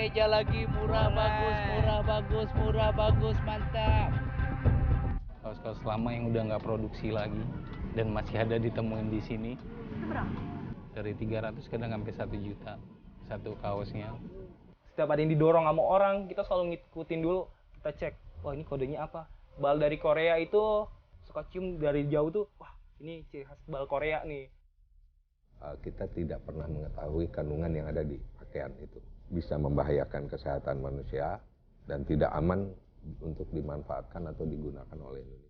meja lagi, murah bagus, mantap. Kaos-kaos lama yang udah nggak produksi lagi dan masih ada ditemuin di sini. Itu berapa? Dari 300 kadang sampai 1 juta satu kaosnya. Setiap ada yang didorong sama orang, kita selalu ngikutin dulu, kita cek, wah ini kodenya apa. Bal dari Korea itu suka cium dari jauh tuh, wah ini ciri khas bal Korea nih. Kita tidak pernah mengetahui kandungan yang ada di pakaian itu. Bisa membahayakan kesehatan manusia dan tidak aman untuk dimanfaatkan atau digunakan oleh Indonesia.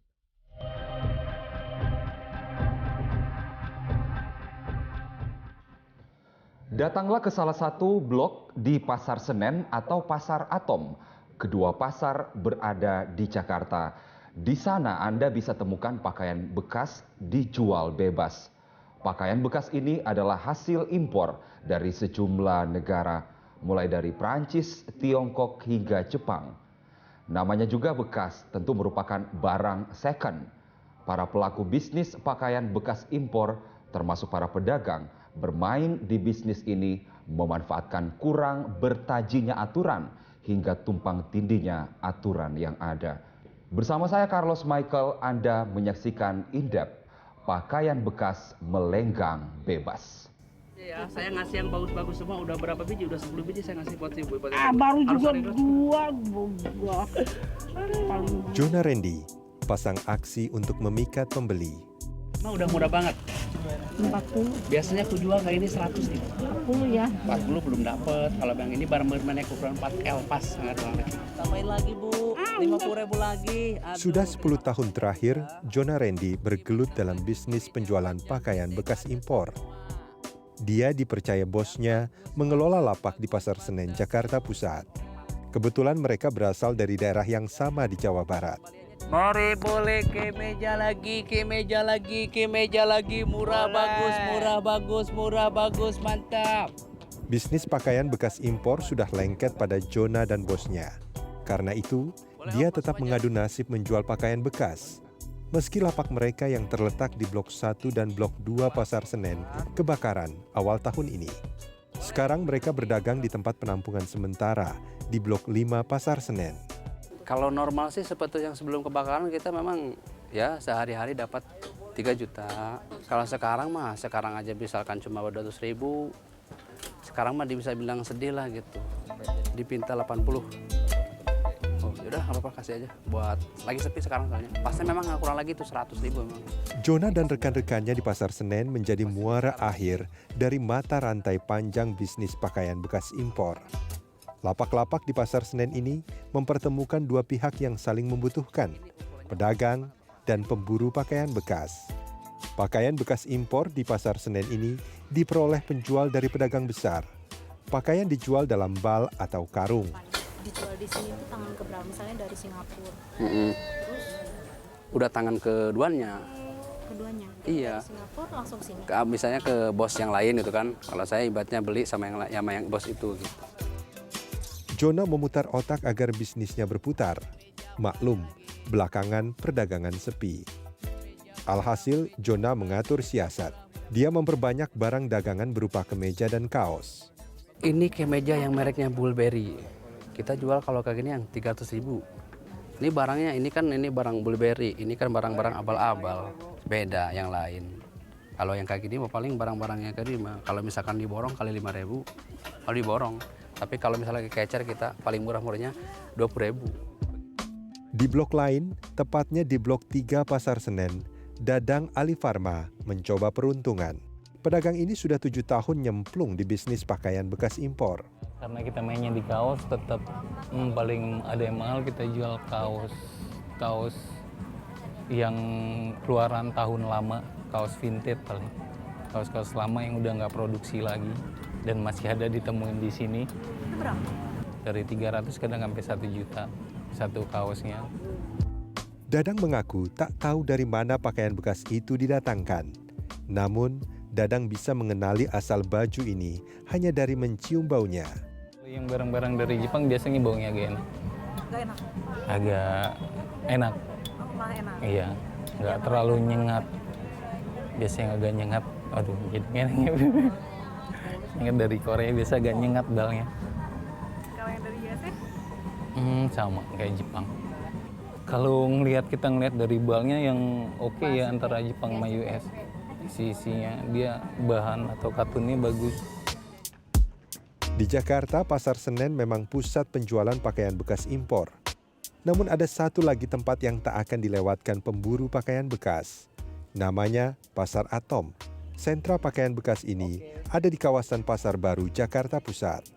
Datanglah ke salah satu blok di Pasar Senen atau Pasar Atom. Kedua pasar berada di Jakarta. Di sana Anda bisa temukan pakaian bekas dijual bebas. Pakaian bekas ini adalah hasil impor dari sejumlah negara, mulai dari Prancis, Tiongkok hingga Jepang. Namanya juga bekas, tentu merupakan barang second. Para pelaku bisnis pakaian bekas impor, termasuk para pedagang, bermain di bisnis ini memanfaatkan kurang bertajinya aturan hingga tumpang tindihnya aturan yang ada. Bersama saya Carlos Michael, Anda menyaksikan Indep, pakaian bekas melenggang bebas. Ya, saya ngasih yang bagus-bagus semua. Udah berapa biji? Udah 10 biji saya ngasih buat ibu. Baru juga dua. Jona Randy pasang aksi untuk memikat pembeli. Nah, udah murah banget. 40. Biasanya aku jual kayak ini 100 nih. 40 ya. 40 belum dapet. Kalau yang ini barang bermainnya ukuran 4L pas sangat banget. Tambahin lagi Bu, 50.000 lagi. Aduh. Sudah 10 tahun terakhir, Jona Randy bergelut dalam bisnis penjualan pakaian bekas impor. Dia dipercaya bosnya mengelola lapak di Pasar Senen, Jakarta Pusat. Kebetulan mereka berasal dari daerah yang sama di Jawa Barat. Mari boleh ke meja lagi, murah bagus, mantap. Bisnis pakaian bekas impor sudah lengket pada Jona dan bosnya. Karena itu, dia tetap mengadu nasib menjual pakaian bekas. Meski lapak mereka yang terletak di Blok 1 dan Blok 2 Pasar Senen kebakaran awal tahun ini. Sekarang mereka berdagang di tempat penampungan sementara di Blok 5 Pasar Senen. Kalau normal sih seperti yang sebelum kebakaran kita memang ya sehari-hari dapat 3 juta. Kalau sekarang aja misalkan cuma 200.000. Sekarang mah bisa bilang sedih lah gitu. Dipinta 80. Oh, yaudah nggak apa-apa kasih aja buat lagi sepi sekarang soalnya. Pasti memang nggak kurang lagi tuh 100.000 memang. Jona dan rekan-rekannya di Pasar Senen menjadi muara akhir dari mata rantai panjang bisnis pakaian bekas impor. Lapak-lapak di Pasar Senen ini mempertemukan dua pihak yang saling membutuhkan, pedagang dan pemburu pakaian bekas. Pakaian bekas impor di Pasar Senen ini diperoleh penjual dari pedagang besar. Pakaian dijual dalam bal atau karung. Dijual di sini tuh tangan keberapa? Misalnya dari Singapura. Terus Udah tangan keduanya. keduanya. Iya. Dari Singapura langsung sini. Misalnya ke bos yang lain gitu kan. Kalau saya ibaratnya beli sama yang bos itu gitu. Jona memutar otak agar bisnisnya berputar. Maklum, belakangan perdagangan sepi. Alhasil, Jona mengatur siasat. Dia memperbanyak barang dagangan berupa kemeja dan kaos. Ini kemeja yang mereknya Burberry. Kita jual kalau kayak gini yang 300.000. Ini barangnya, ini barang Burberry. Ini kan barang-barang abal-abal. Beda yang lain. Kalau yang kayak gini paling barang-barangnya kayak gini. Kalau misalkan diborong kali 5.000. Kalau diborong. Tapi kalau misalnya kecer kita paling murah-murahnya 20.000. Di blok lain, tepatnya di Blok 3 Pasar Senen, Dadang Ali Farma mencoba peruntungan. Pedagang ini sudah 7 tahun nyemplung di bisnis pakaian bekas impor. Karena kita mainnya di kaos, tetap paling ada yang mahal kita jual kaos yang keluaran tahun lama, kaos vintage paling. Kaos-kaos lama yang udah nggak produksi lagi dan masih ada ditemuin di sini. Itu berapa? Dari 300 kadang sampai 1 juta satu kaosnya. Dadang mengaku tak tahu dari mana pakaian bekas itu didatangkan. Namun, Dadang bisa mengenali asal baju ini hanya dari mencium baunya. Yang barang-barang dari Jepang biasanya baunya agak enak. Gak enak? Agak enak. Oh, malah enak? Iya, nggak terlalu nyengat. Biasanya agak nyengat. Aduh, jadi enak. Ingat dari Korea biasa agak nyengat balnya. Kalau Sama kayak Jepang. Kalau kita ngelihat dari balnya yang oke ya antara Jepang sama US. Sisinya dia bahan atau katunnya bagus. Di Jakarta, Pasar Senen memang pusat penjualan pakaian bekas impor. Namun ada satu lagi tempat yang tak akan dilewatkan pemburu pakaian bekas. Namanya Pasar Atom. Sentra pakaian bekas ini ada di kawasan Pasar Baru, Jakarta Pusat.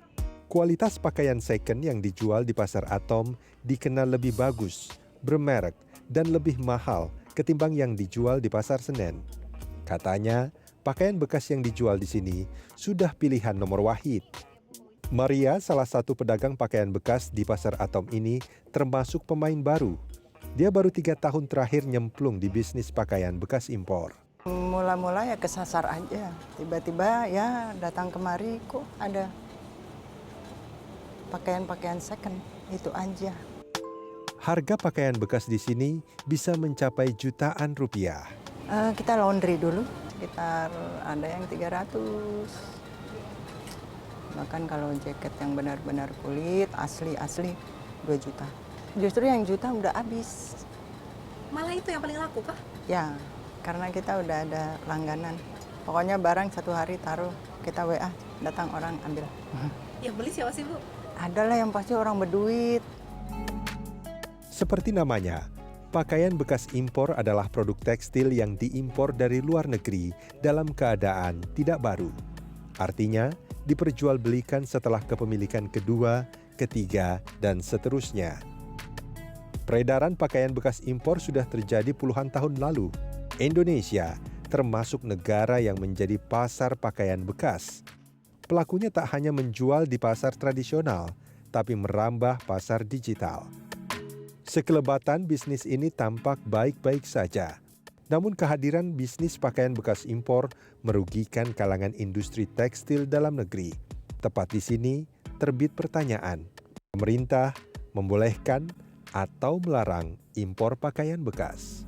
Kualitas pakaian second yang dijual di Pasar Atom dikenal lebih bagus, bermerek, dan lebih mahal ketimbang yang dijual di Pasar Senen. Katanya, pakaian bekas yang dijual di sini sudah pilihan nomor wahid. Maria, salah satu pedagang pakaian bekas di Pasar Atom ini, termasuk pemain baru. Dia baru 3 tahun terakhir nyemplung di bisnis pakaian bekas impor. Mula-mula ya kesasar aja. Tiba-tiba ya datang kemari kok ada pakaian-pakaian second, itu aja. Harga pakaian bekas di sini bisa mencapai jutaan rupiah. Kita laundry dulu, sekitar ada yang 300. Bahkan kalau jaket yang benar-benar kulit, asli 2 juta. Justru yang juta udah habis. Malah itu yang paling laku kah? Ya, karena kita udah ada langganan. Pokoknya barang 1 hari taruh, kita WA, datang orang ambil. Yang beli siapa sih, Bu? Adalah yang pasti orang berduit. Seperti namanya, pakaian bekas impor adalah produk tekstil yang diimpor dari luar negeri dalam keadaan tidak baru. Artinya, diperjualbelikan setelah kepemilikan kedua, ketiga, dan seterusnya. Peredaran pakaian bekas impor sudah terjadi puluhan tahun lalu. Indonesia termasuk negara yang menjadi pasar pakaian bekas. Pelakunya tak hanya menjual di pasar tradisional, tapi merambah pasar digital. Sekelebatan bisnis ini tampak baik-baik saja. Namun kehadiran bisnis pakaian bekas impor merugikan kalangan industri tekstil dalam negeri. Tepat di sini terbit pertanyaan, pemerintah membolehkan atau melarang impor pakaian bekas?